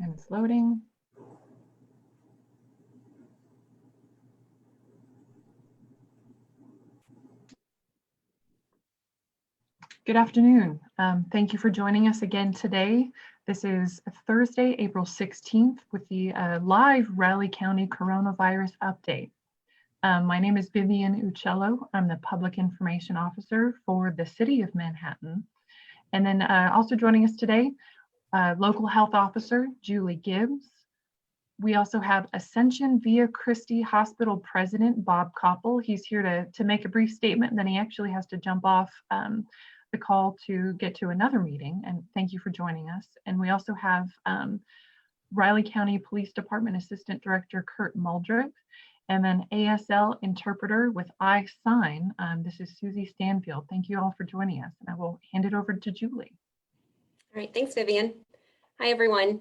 And it's loading. Good afternoon. Thank you for joining us again today. This is Thursday, April 16th with the live Raleigh County coronavirus update. My name is Vivian Uccello. I'm the Public Information Officer for the City of Manhattan. And then also joining us today, Local Health Officer Julie Gibbs. We also have Ascension Via Christi Hospital President Bob Koppel. He's here to make a brief statement, and then he actually has to jump off the call to get to another meeting. And thank you for joining us. And we also have Riley County Police Department Assistant Director Kurt Muldrick, and then ASL interpreter with iSign. This is Susie Stanfield. Thank you all for joining us. And I will hand it over to Julie. All right, thanks, Vivian. Hi, everyone.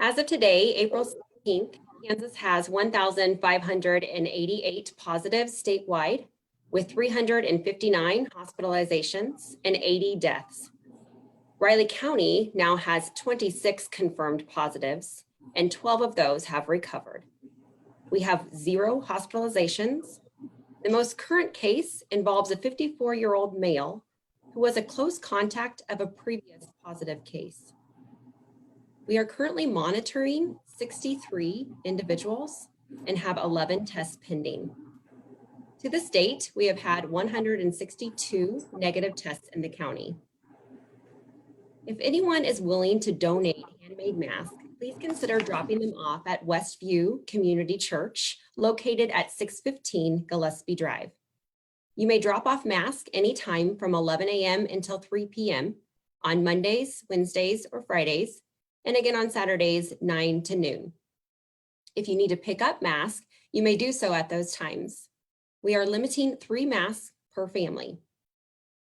As of today, April 16th, Kansas has 1,588 positives statewide, with 359 hospitalizations and 80 deaths. Riley County now has 26 confirmed positives, and 12 of those have recovered. We have 0 hospitalizations. The most current case involves a 54-year-old male who was a close contact of a previous positive case. We are currently monitoring 63 individuals and have 11 tests pending. To this date, we have had 162 negative tests in the county. If anyone is willing to donate handmade masks, please consider dropping them off at Westview Community Church, located at 615 Gillespie Drive. You may drop off masks anytime from 11 a.m. until 3 p.m. on Mondays, Wednesdays, or Fridays, and again on Saturdays, 9 to noon. If you need to pick up masks, you may do so at those times. We are limiting 3 masks per family.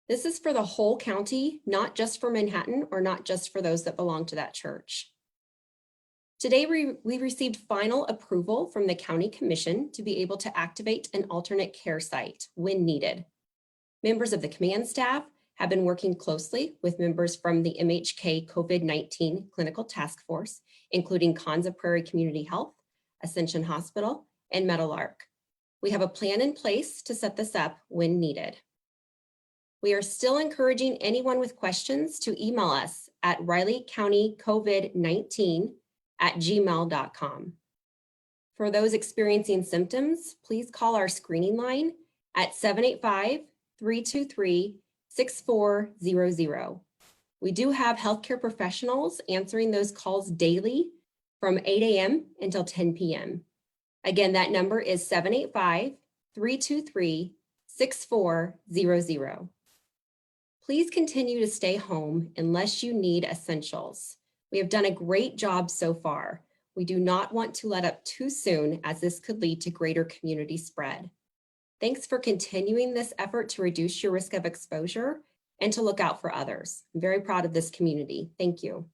This is for the whole county, not just for Manhattan or not just for those that belong to that church. Today, we received final approval from the County Commission to be able to activate an alternate care site when needed. Members of the command staff have been working closely with members from the MHK COVID-19 Clinical Task Force, including Konza Prairie Community Health, Ascension Hospital, and Meadowlark. We have a plan in place to set this up when needed. We are still encouraging anyone with questions to email us at rileycountycovid19@gmail.com. For those experiencing symptoms, please call our screening line at 785-323-6400. We do have healthcare professionals answering those calls daily from 8 a.m. until 10 p.m. Again, that number is 785-323-6400. Please continue to stay home unless you need essentials. We have done a great job so far. We do not want to let up too soon, as this could lead to greater community spread. Thanks for continuing this effort to reduce your risk of exposure and to look out for others. I'm very proud of this community. Thank you.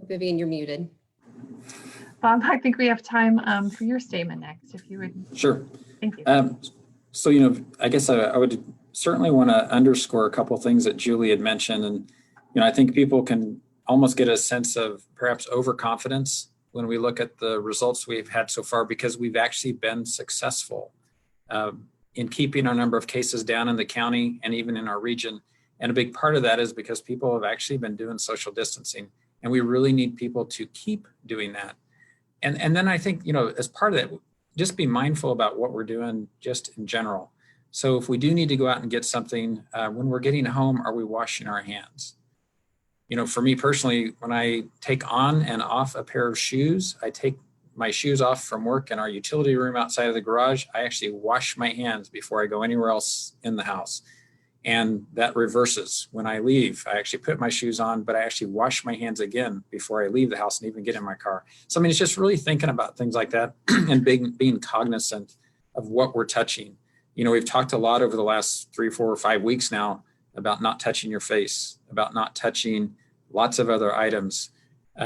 Vivian, you're muted. Bob, I think we have time for your statement next, if you would. Sure. Thank you. So, I guess I would certainly want to underscore a couple of things that Julie had mentioned. And, I think people can almost get a sense of perhaps overconfidence when we look at the results we've had so far, because we've actually been successful in keeping our number of cases down in the county and even in our region. And a big part of that is because people have actually been doing social distancing, and we really need people to keep doing that. And then I think, as part of that, just be mindful about what we're doing just in general. So if we do need to go out and get something, when we're getting home, are we washing our hands? For me personally, when I take on and off a pair of shoes, I take my shoes off from work in our utility room outside of the garage. I actually wash my hands before I go anywhere else in the house. And that reverses. When I leave, I actually put my shoes on, but I actually wash my hands again before I leave the house and even get in my car. So, it's just really thinking about things like that and being cognizant of what we're touching. We've talked a lot over the last 3, 4, or 5 weeks now about not touching your face, about not touching lots of other items.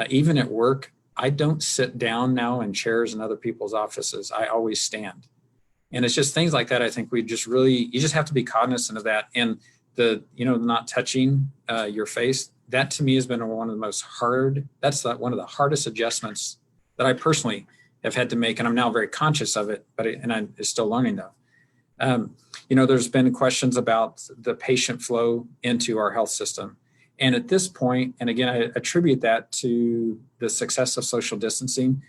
Even at work, I don't sit down now in chairs in other people's offices. I always stand. And it's just things like that. I think you just have to be cognizant of that. And not touching your face, that to me has been one of the most hard, one of the hardest adjustments that I personally have had to make. And I'm now very conscious of it, and I'm still learning though. There's been questions about the patient flow into our health system. And at this point, and again, I attribute that to the success of social distancing,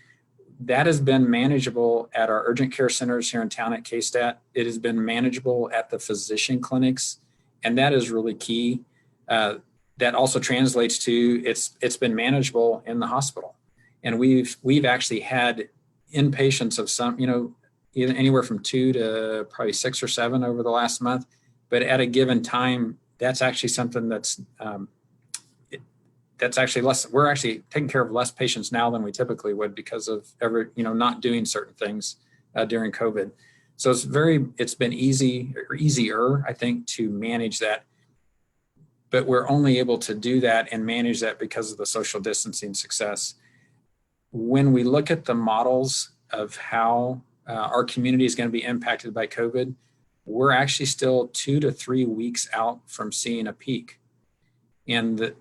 that has been manageable at our urgent care centers here in town at KSTAT. It has been manageable at the physician clinics, and that is really key. That also translates to it's been manageable in the hospital. And we've actually had inpatients of some, anywhere from 2 to probably 6 or 7 over the last month. But at a given time, that's actually something that's actually less. We're actually taking care of less patients now than we typically would because of not doing certain things during COVID. So it's been easier, I think, to manage that. But we're only able to do that and manage that because of the social distancing success. When we look at the models of how our community is going to be impacted by COVID, we're actually still 2 to 3 weeks out from seeing a peak. And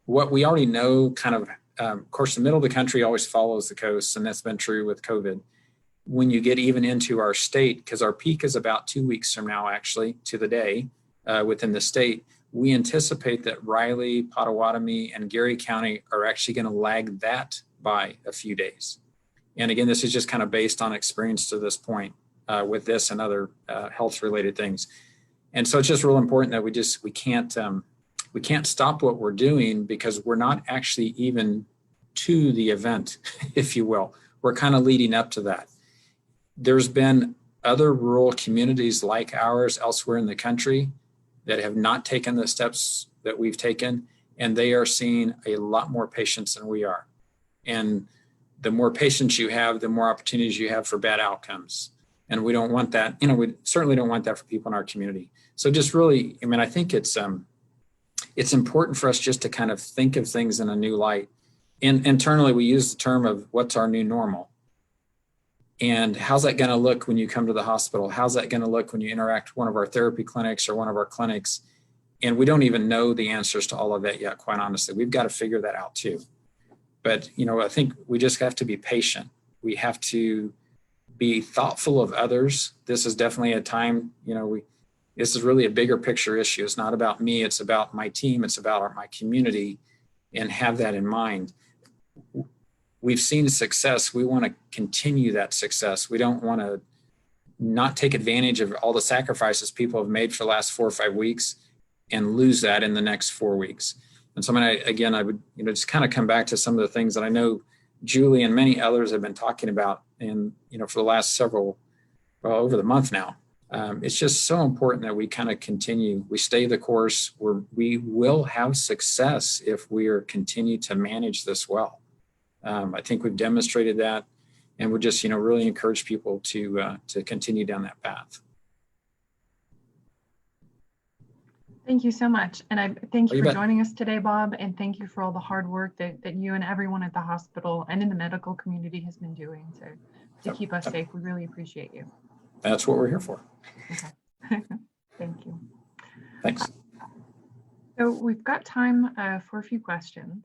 what we already know of course, the middle of the country always follows the coast, and that's been true with COVID. When you get even into our state, because our peak is about 2 weeks from now, actually, to the day within the state, we anticipate that Riley, Pottawatomie, and Geary County are actually going to lag that by a few days. And again, this is just kind of based on experience to this point with this and other health-related things. And so it's just real important that we can't stop what we're doing because we're not actually even to the event, if you will. We're kind of leading up to that. There's been other rural communities like ours elsewhere in the country that have not taken the steps that we've taken, and they are seeing a lot more patients than we are. And the more patients you have, the more opportunities you have for bad outcomes. And we don't want that, we certainly don't want that for people in our community. So just really, I think it's important for us just to kind of think of things in a new light. And internally, we use the term of what's our new normal. And how's that going to look when you come to the hospital? How's that going to look when you interact with one of our therapy clinics or one of our clinics? And we don't even know the answers to all of that yet, quite honestly. We've got to figure that out too. But, I think we just have to be patient. We have to be thoughtful of others. This is definitely a time, this is really a bigger picture issue. It's not about me. It's about my team. It's about my community, and have that in mind. We've seen success. We want to continue that success. We don't want to not take advantage of all the sacrifices people have made for the last 4 or 5 weeks and lose that in the next 4 weeks. And so I would, just kind of come back to some of the things that I know Julie and many others have been talking about for the last over the month now. It's just so important that we kind of continue, we stay the course, we will have success if we continue to manage this well. I think we've demonstrated that, and we just, really encourage people to continue down that path. Thank you so much. And I thank you for bet. joining us today, Bob, and thank you for all the hard work that you and everyone at the hospital and in the medical community has been doing to keep us safe. We really appreciate you. That's what we're here for. Okay. Thank you. Thanks. So we've got time for a few questions.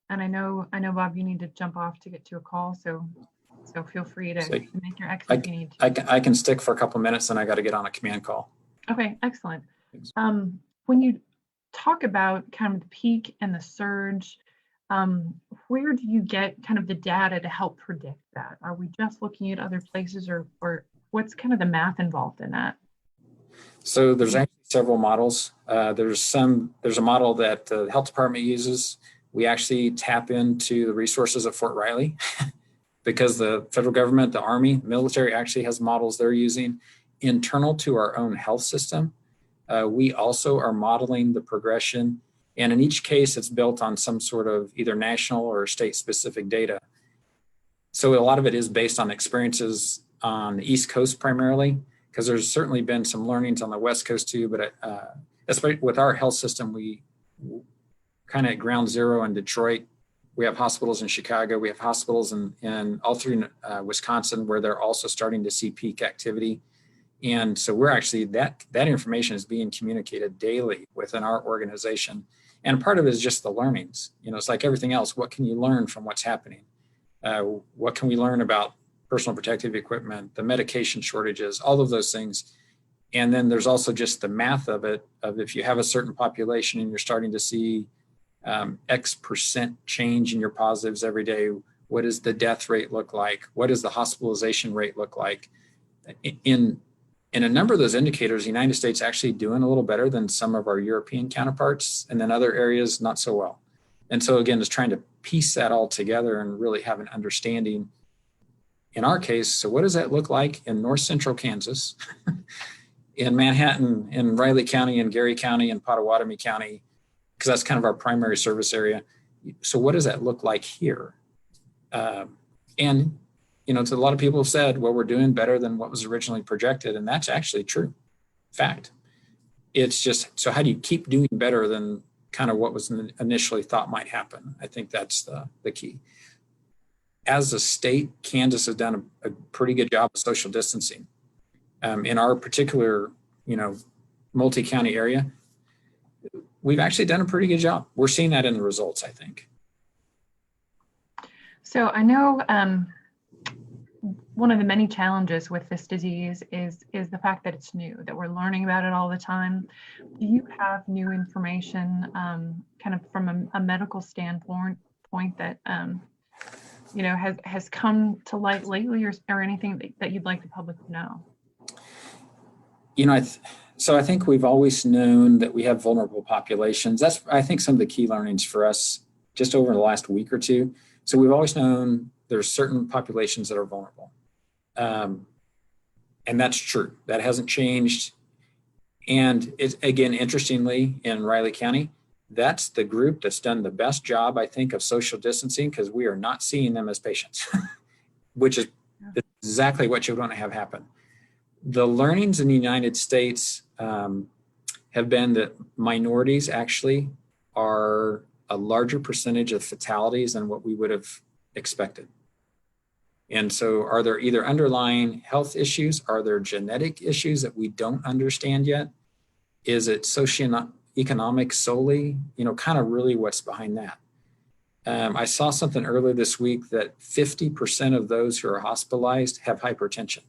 And I know, Bob, you need to jump off to get to a call. So feel free to make your exit if you need to. I can stick for a couple minutes, and I got to get on a command call. Okay, excellent. When you talk about kind of the peak and the surge, where do you get kind of the data to help predict that? Are we just looking at other places, or what's kind of the math involved in that? So there's actually several models. There's a model that the health department uses. We actually tap into the resources of Fort Riley because the federal government, the Army, military actually has models they're using internal to our own health system. We also are modeling the progression, and in each case, it's built on some sort of either national or state-specific data. So a lot of it is based on experiences on the East Coast primarily, because there's certainly been some learnings on the West Coast too, but especially with our health system, we kind of at ground zero in Detroit. We have hospitals in Chicago. We have hospitals in all through Wisconsin, where they're also starting to see peak activity. And so we're actually, that information is being communicated daily within our organization. And part of it is just the learnings. It's like everything else. What can you learn from what's happening? What can we learn about personal protective equipment, the medication shortages, all of those things. And then there's also just the math of it, of if you have a certain population and you're starting to see X percent change in your positives every day, what does the death rate look like? What does the hospitalization rate look like? In a number of those indicators, the United States actually doing a little better than some of our European counterparts, and then other areas not so well. And so again, it's trying to piece that all together and really have an understanding. In our case, so what does that look like in North Central Kansas, in Manhattan, in Riley County, in Gary County, in Pottawatomie County, because that's kind of our primary service area. So what does that look like here? And a lot of people have said, well, we're doing better than what was originally projected, and that's actually true. Fact. It's just, so how do you keep doing better than kind of what was initially thought might happen? I think that's the key. As a state, Kansas has done a pretty good job of social distancing. In our particular, multi-county area, we've actually done a pretty good job. We're seeing that in the results, I think. So I know one of the many challenges with this disease is the fact that it's new, that we're learning about it all the time. Do you have new information kind of from a medical standpoint that has come to light lately, or anything that you'd like the public to know? So I think we've always known that we have vulnerable populations. That's, I think, some of the key learnings for us just over the last week or two. So we've always known there's certain populations that are vulnerable. And that's true. That hasn't changed. And it's, again, interestingly, in Riley County, that's the group that's done the best job, I think, of social distancing, because we are not seeing them as patients, which is exactly what you want to have happen. The learnings in the United States have been that minorities actually are a larger percentage of fatalities than what we would have expected. And so are there either underlying health issues? Are there genetic issues that we don't understand yet? Is it socioeconomic solely? Kind of really what's behind that. I saw something earlier this week that 50% of those who are hospitalized have hypertension.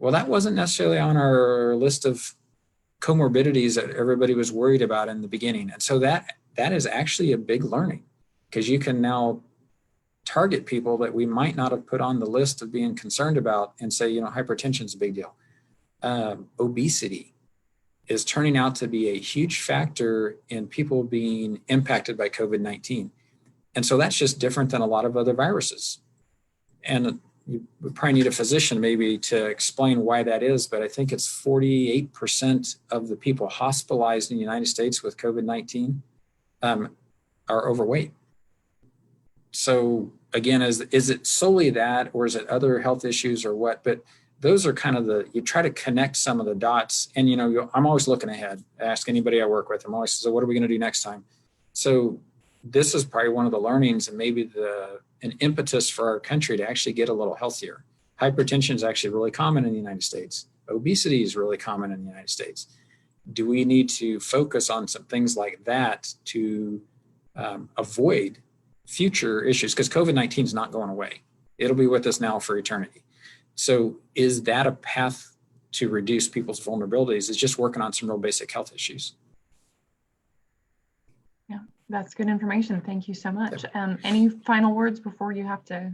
Well, that wasn't necessarily on our list of comorbidities that everybody was worried about in the beginning. And so that is actually a big learning, because you can now target people that we might not have put on the list of being concerned about and say, hypertension is a big deal. Obesity is turning out to be a huge factor in people being impacted by COVID-19. And so that's just different than a lot of other viruses. And you would probably need a physician maybe to explain why that is, but I think it's 48% of the people hospitalized in the United States with COVID-19 are overweight. So again, is it solely that, or is it other health issues or what? But those are kind of you try to connect some of the dots. And, I'm always looking ahead. Ask anybody I work with. I'm always, so what are we going to do next time? So this is probably one of the learnings, and maybe an impetus for our country to actually get a little healthier. Hypertension is actually really common in the United States. Obesity is really common in the United States. Do we need to focus on some things like that to avoid future issues? Because COVID-19 is not going away. It'll be with us now for eternity. So is that a path to reduce people's vulnerabilities? Is just working on some real basic health issues. Yeah, that's good information. Thank you so much. Any final words before you have to?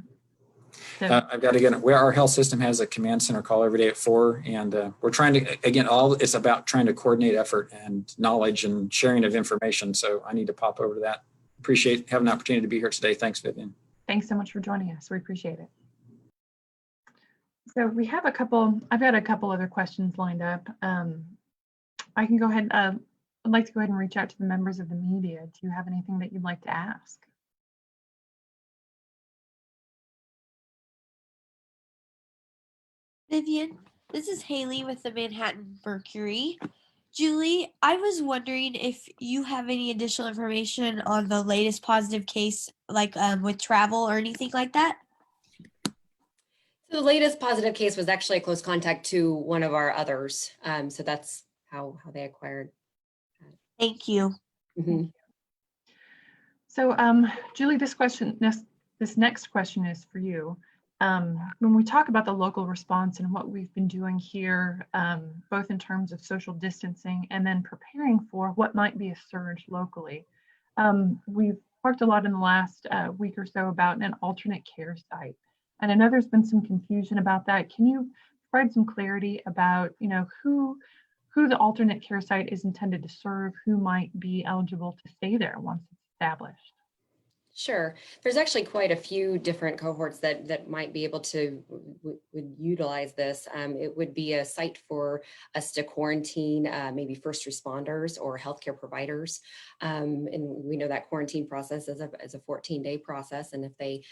I've got to get it. Our health system has a command center call every day at 4, and we're trying to, again, it's about trying to coordinate effort and knowledge and sharing of information. So I need to pop over to that. Appreciate having an opportunity to be here today. Thanks, Vivian. Thanks so much for joining us. We appreciate it. So I've got a couple other questions lined up. I can go ahead. I'd like to go ahead and reach out to the members of the media. Do you have anything that you'd like to ask? Vivian, this is Haley with the Manhattan Mercury. Julie, I was wondering if you have any additional information on the latest positive case, like with travel or anything like that? The latest positive case was actually a close contact to one of our others. So that's how they acquired. Thank you. Mhm. So Julie, this next question is for you. When we talk about the local response and what we've been doing here, both in terms of social distancing and then preparing for what might be a surge locally, we've talked a lot in the last week or so about an alternate care site. And I know there's been some confusion about that. Can you provide some clarity about, who the alternate care site is intended to serve, who might be eligible to stay there once it's established? Sure. There's actually quite a few different cohorts that might be able to would utilize this. It would be a site for us to quarantine maybe first responders or healthcare providers. And we know that quarantine process is a 14-day process. And if they,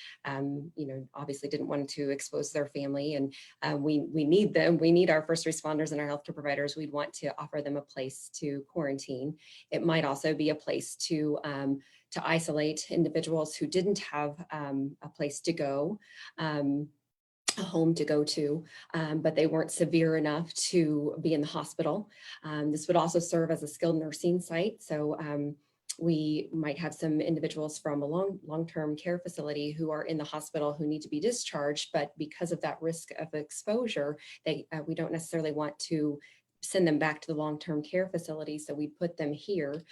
obviously didn't want to expose their family, and we need them, we need our first responders and our healthcare providers, we'd want to offer them a place to quarantine. It might also be a place to isolate individuals who didn't have a place to go, a home to go to, but they weren't severe enough to be in the hospital. This would also serve as a skilled nursing site. So we might have some individuals from a long-term care facility who are in the hospital who need to be discharged, but because of that risk of exposure, we don't necessarily want to send them back to the long-term care facility. So we put them here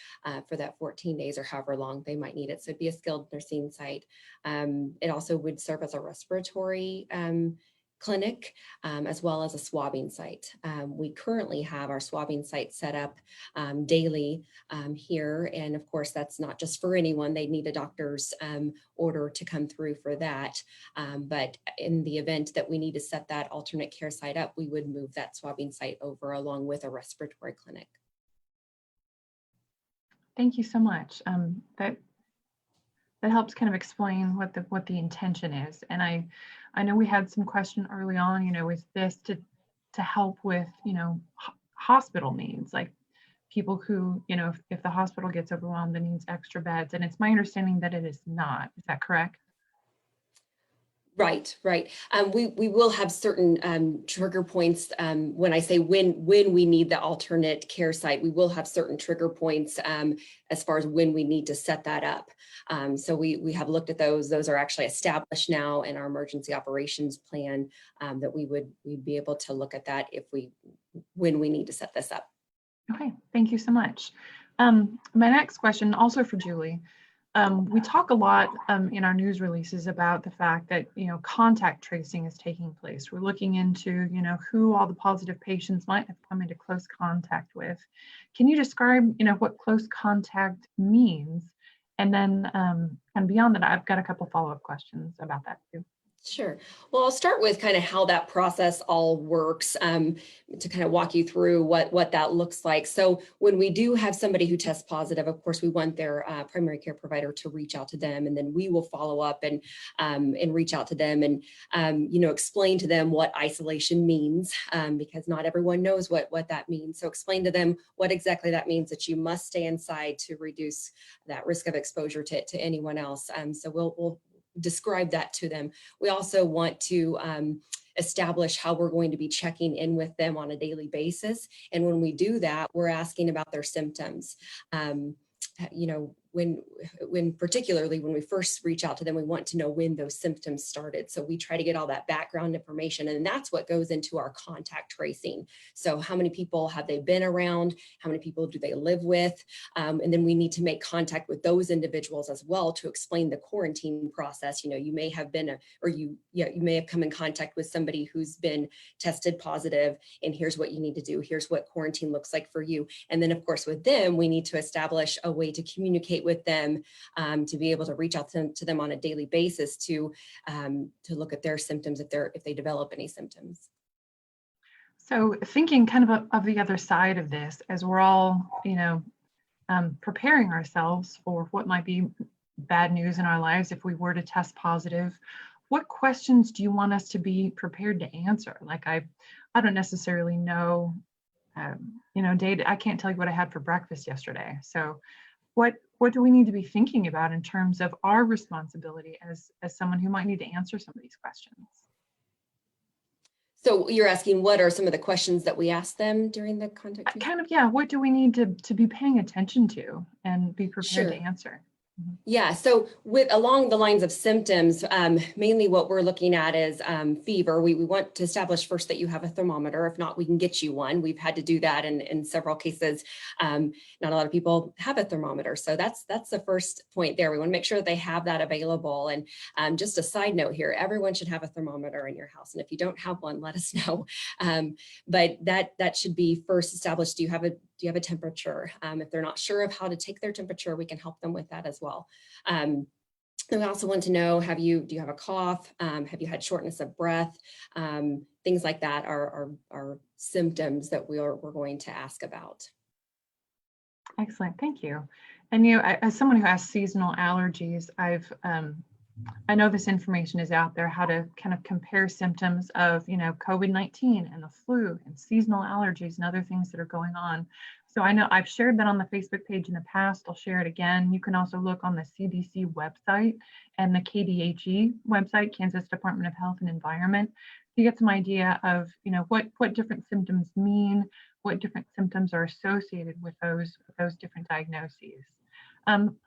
for that 14 days or however long they might need it. So it'd be a skilled nursing site. It also would serve as a respiratory clinic, as well as a swabbing site. We currently have our swabbing site set up daily here. And of course, that's not just for anyone. They need a doctor's order to come through for that. But in the event that we need to set that alternate care site up, we would move that swabbing site over along with a respiratory clinic. Thank you so much. That helps kind of explain what the intention is. And I know we had some question early on, is this to help with, hospital needs, like people who, if the hospital gets overwhelmed and needs extra beds. And it's my understanding that it is not. Is that correct? Right. We will have certain trigger points. When I say when we need the alternate care site, we will have certain trigger points as far as when we need to set that up. So we have looked at those. Those are actually established now in our emergency operations plan, that we'd be able to look at that when we need to set this up. Okay, thank you so much. My next question, also for Julie. We talk a lot in our news releases about the fact that, contact tracing is taking place. We're looking into, who all the positive patients might have come into close contact with. Can you describe, what close contact means? And then, and beyond that, I've got a couple follow-up questions about that too. Sure. Well, I'll start with kind of how that process all works, to kind of walk you through what that looks like. So when we do have somebody who tests positive, of course, we want their primary care provider to reach out to them, and then we will follow up and reach out to them and explain to them what isolation means, because not everyone knows what that means. So explain to them what exactly that means, that you must stay inside to reduce that risk of exposure to anyone else. So we'll describe that to them. We also want to establish how we're going to be checking in with them on a daily basis. And when we do that, we're asking about their symptoms. When particularly when we first reach out to them, we want to know when those symptoms started. So we try to get all that background information, and that's what goes into our contact tracing. So how many people have they been around? How many people do they live with? And then we need to make contact with those individuals as well to explain the quarantine process. You may have been, you may have come in contact with somebody who's been tested positive, and here's what you need to do. Here's what quarantine looks like for you. And then of course with them, we need to establish a way to communicate with them, to be able to reach out to them on a daily basis to look at their symptoms if they develop any symptoms. So thinking kind of the other side of this, as we're all, preparing ourselves for what might be bad news in our lives if we were to test positive, what questions do you want us to be prepared to answer? Like I don't necessarily know, Dave, I can't tell you what I had for breakfast yesterday. So what do we need to be thinking about in terms of our responsibility as someone who might need to answer some of these questions? So you're asking what are some of the questions that we asked them during the contact tracing? Kind of, yeah, what do we need to be paying attention to and be prepared to Sure. answer? Yeah, so along the lines of symptoms, mainly what we're looking at is fever. We want to establish first that you have a thermometer. If not, we can get you one. We've had to do that in several cases. Not a lot of people have a thermometer. So that's the first point there. We want to make sure that they have that available. And just a side note here, everyone should have a thermometer in your house. And if you don't have one, let us know. But that should be first established. Do you have a temperature? If they're not sure of how to take their temperature, we can help them with that as well. And we also want to know, do you have a cough? Have you had shortness of breath? Things like that are symptoms that we're going to ask about. Excellent, thank you. And as someone who has seasonal allergies, I know this information is out there, how to kind of compare symptoms of, COVID-19 and the flu and seasonal allergies and other things that are going on. So I know I've shared that on the Facebook page in the past. I'll share it again. You can also look on the CDC website and the KDHE website, Kansas Department of Health and Environment, to get some idea of, what different symptoms mean, what different symptoms are associated with those different diagnoses.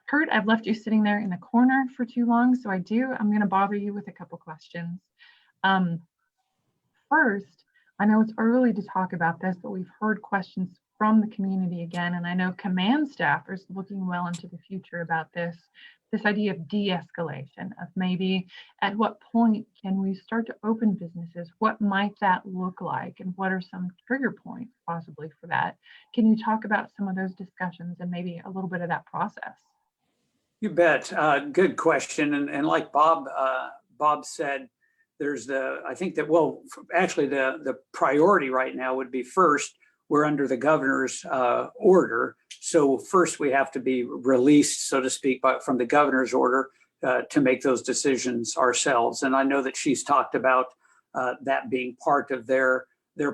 Kurt, I've left you sitting there in the corner for too long, so I'm going to bother you with a couple questions. First, I know it's early to talk about this, but we've heard questions from the community again, and I know command staff is looking well into the future about this idea of de-escalation, of maybe at what point can we start to open businesses? What might that look like? And what are some trigger points possibly for that? Can you talk about some of those discussions and maybe a little bit of that process? You bet. Good question. And like Bob said, I think that, actually the priority right now would be first, we're under the governor's order. So first we have to be released, so to speak, from the governor's order to make those decisions ourselves. And I know that she's talked about that being part of their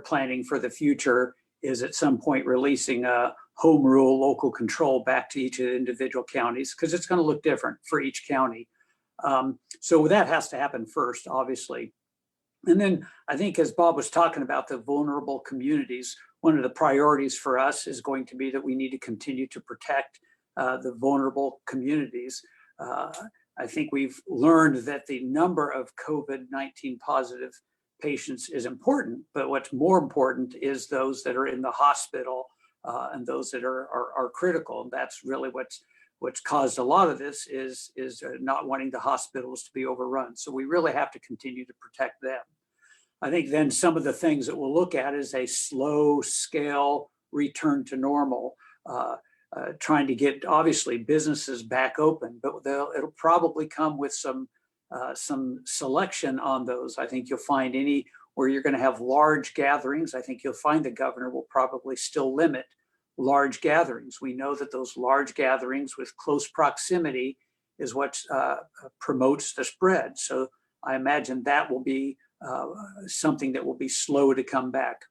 planning for the future, is at some point releasing a home rule local control back to each of the individual counties, because it's going to look different for each county. So that has to happen first, obviously. And then I think, as Bob was talking about the vulnerable communities, one of the priorities for us is going to be that we need to continue to protect the vulnerable communities. I think we've learned that the number of COVID-19 positive patients is important, but what's more important is those that are in the hospital and those that are critical. And that's really what's caused a lot of this is not wanting the hospitals to be overrun. So we really have to continue to protect them. I think then some of the things that we'll look at is a slow scale return to normal, trying to get obviously businesses back open, but it'll probably come with some selection on those. I think you'll find where you're going to have large gatherings. I think you'll find the governor will probably still limit large gatherings. We know that those large gatherings with close proximity is what promotes the spread. So I imagine that will be something that will be slow to come back.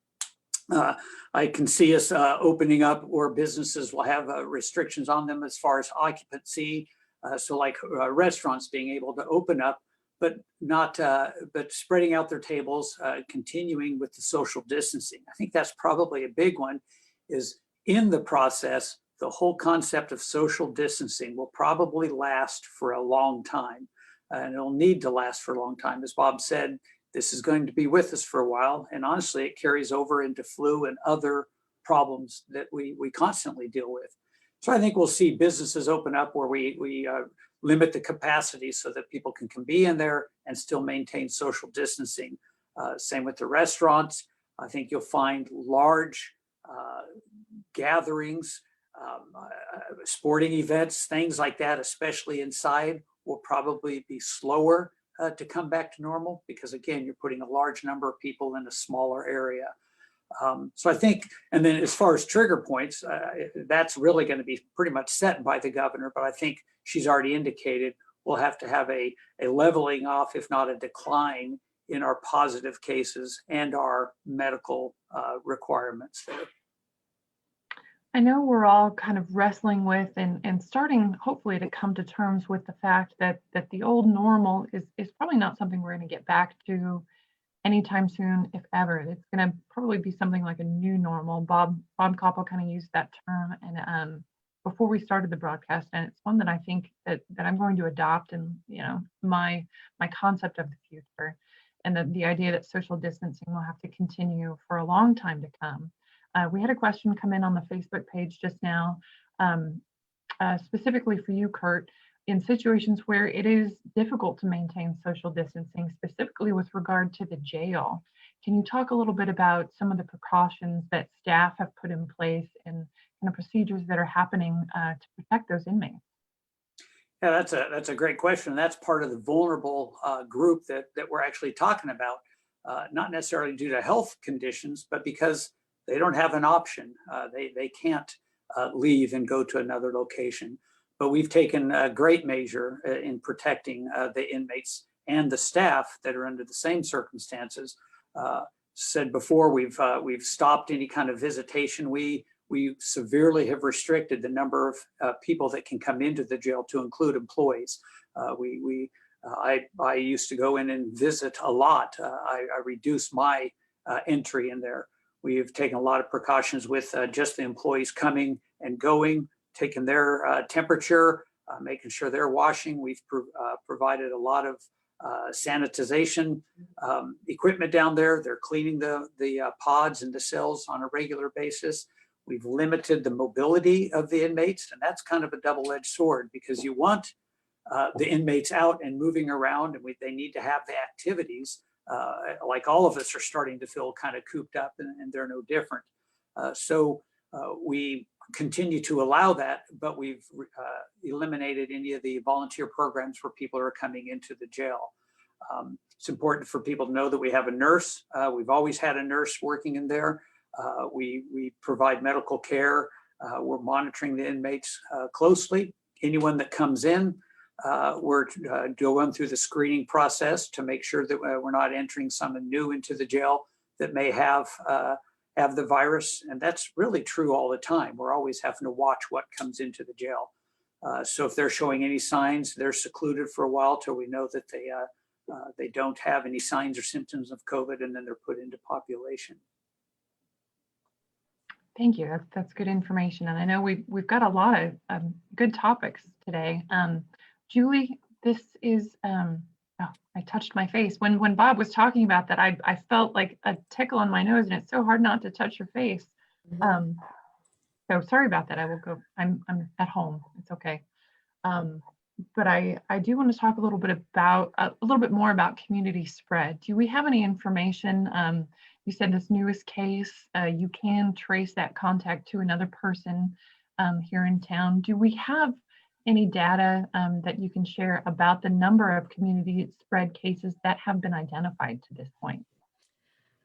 I can see us opening up where businesses will have restrictions on them as far as occupancy. So like restaurants being able to open up, but spreading out their tables, continuing with the social distancing. I think that's probably a big one, is in the process, the whole concept of social distancing will probably last for a long time, and it'll need to last for a long time. As Bob said, this is going to be with us for a while, and honestly, it carries over into flu and other problems that we constantly deal with. So I think we'll see businesses open up where we limit the capacity so that people can be in there and still maintain social distancing. Same with the restaurants. I think you'll find large gatherings, sporting events, things like that, especially inside, will probably be slower to come back to normal, because again, you're putting a large number of people in a smaller area. So I think, and then as far as trigger points, that's really going to be pretty much set by the governor, but I think she's already indicated we'll have to have a leveling off, if not a decline, in our positive cases and our medical requirements there. I know we're all kind of wrestling with and starting hopefully to come to terms with the fact that the old normal is probably not something we're going to get back to anytime soon, if ever. It's going to probably be something like a new normal. Bob Koppel kind of used that term, and before we started the broadcast, and it's one that I think that I'm going to adopt, and my concept of the future, and the idea that social distancing will have to continue for a long time to come. We had a question come in on the Facebook page just now, specifically for you, Kurt. In situations where it is difficult to maintain social distancing, specifically with regard to the jail, can you talk a little bit about some of the precautions that staff have put in place and kind of procedures that are happening to protect those inmates? Yeah, that's a great question. That's part of the vulnerable group that we're actually talking about, not necessarily due to health conditions, but because they don't have an option. They can't leave and go to another location. But we've taken a great measure in protecting the inmates and the staff that are under the same circumstances. Said before, we've stopped any kind of visitation. We severely have restricted the number of people that can come into the jail to include employees. I used to go in and visit a lot. I reduced my entry in there. We've taken a lot of precautions with just the employees coming and going, taking their temperature, making sure they're washing. We've provided a lot of sanitization equipment down there. They're cleaning the pods and the cells on a regular basis. We've limited the mobility of the inmates, and that's kind of a double-edged sword because you want the inmates out and moving around, and they need to have the activities. Like all of us are starting to feel kind of cooped up, and they're no different. So we continue to allow that, but we've eliminated any of the volunteer programs where people are coming into the jail. It's important for people to know that we have a nurse. We've always had a nurse working in there. We provide medical care. We're monitoring the inmates closely. Anyone that comes in, we're going through the screening process to make sure that we're not entering someone new into the jail that may have the virus. And that's really true all the time. We're always having to watch what comes into the jail. So if they're showing any signs, they're secluded for a while till we know that they don't have any signs or symptoms of COVID, and then they're put into population. Thank you. That's good information. And I know we've got a lot of good topics today. Julie, this is, I touched my face. When Bob was talking about that, I felt like a tickle on my nose, and it's so hard not to touch your face. So sorry about that. I will go, I'm at home. It's okay. But I do want to talk a little bit more about community spread. Do we have any information? You said this newest case, you can trace that contact to another person here in town. Do we have any data that you can share about the number of community spread cases that have been identified to this point?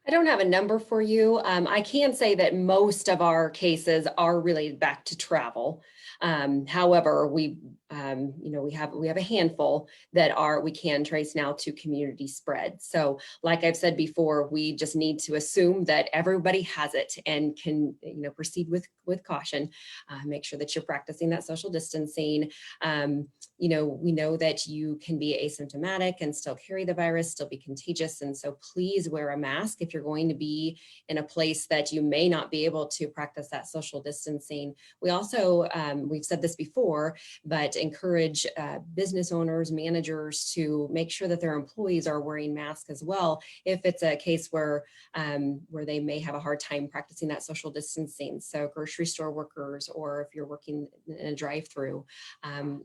I don't have a number for you. I can say that most of our cases are related back to travel. However, we have a handful that we can trace now to community spread. So like I've said before, we just need to assume that everybody has it and can, proceed with caution. Make sure that you're practicing that social distancing. We know that you can be asymptomatic and still carry the virus, still be contagious. And so please wear a mask if you're going to be in a place that you may not be able to practice that social distancing. We also, we've said this before, but encourage business owners, managers to make sure that their employees are wearing masks as well if it's a case where they may have a hard time practicing that social distancing. So grocery store workers, or if you're working in a drive-through,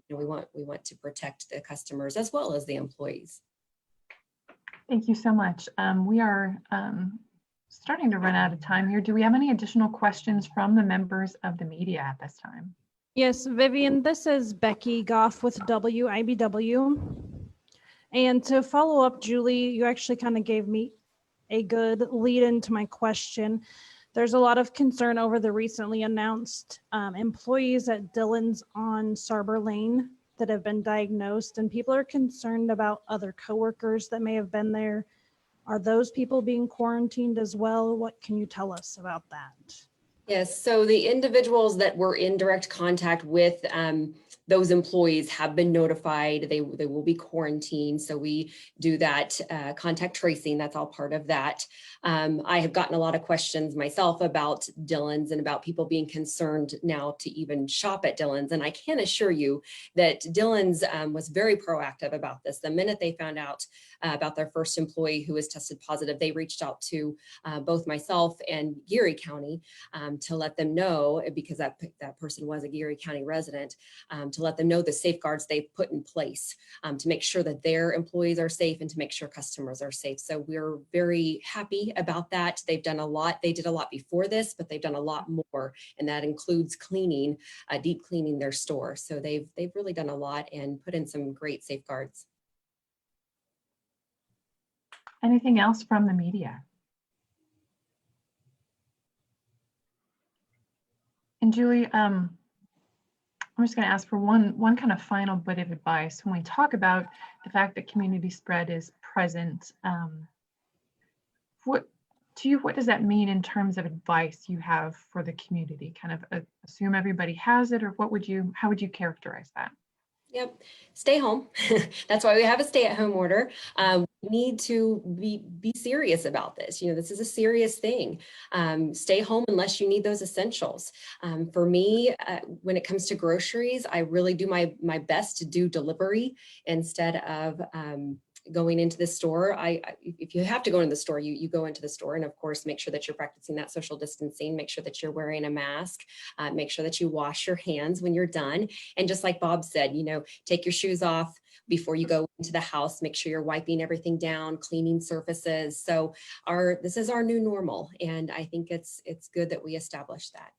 we want to protect the customers as well as the employees. Thank you so much. We are starting to run out of time here. Do we have any additional questions from the members of the media at this time? Yes, Vivian, this is Becky Goff with WIBW. And to follow up, Julie, you actually kind of gave me a good lead into my question. There's a lot of concern over the recently announced employees at Dillon's on Sarber Lane that have been diagnosed, and people are concerned about other coworkers that may have been there. Are those people being quarantined as well? What can you tell us about that? Yes, so the individuals that were in direct contact with those employees have been notified. They will be quarantined. So we do that contact tracing. That's all part of that. I have gotten a lot of questions myself about Dillons and about people being concerned now to even shop at Dillons. And I can assure you that Dillons was very proactive about this. The minute they found out about their first employee who was tested positive, they reached out to both myself and Geary County to let them know, because that person was a Geary County resident, to let them know the safeguards they've put in place to make sure that their employees are safe and to make sure customers are safe. So we're very happy about that. They've done a lot. They did a lot before this, but they've done a lot more, and that includes cleaning, deep cleaning their store. So they've really done a lot and put in some great safeguards. Anything else from the media? And Julie, I'm just going to ask for one kind of final bit of advice when we talk about the fact that community spread is present. What does that mean in terms of advice you have for the community? Kind of assume everybody has it, or how would you characterize that? Yep. Stay home. That's why we have a stay-at-home order. We need to be serious about this. This is a serious thing. Stay home unless you need those essentials. For me, when it comes to groceries, I really do my best to do delivery instead of going into the store. If you have to go into the store, you go into the store, and of course, make sure that you're practicing that social distancing, make sure that you're wearing a mask, make sure that you wash your hands when you're done. And just like Bob said, take your shoes off before you go into the house, make sure you're wiping everything down, cleaning surfaces. So this is our new normal. And I think it's good that we establish that.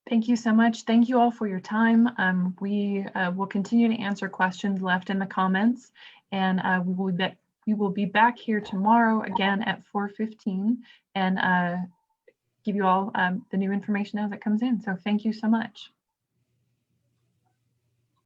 Thank you so much. Thank you all for your time. We will continue to answer questions left in the comments, and we will be back here tomorrow again at 4:15 and give you all the new information as it comes in. So thank you so much.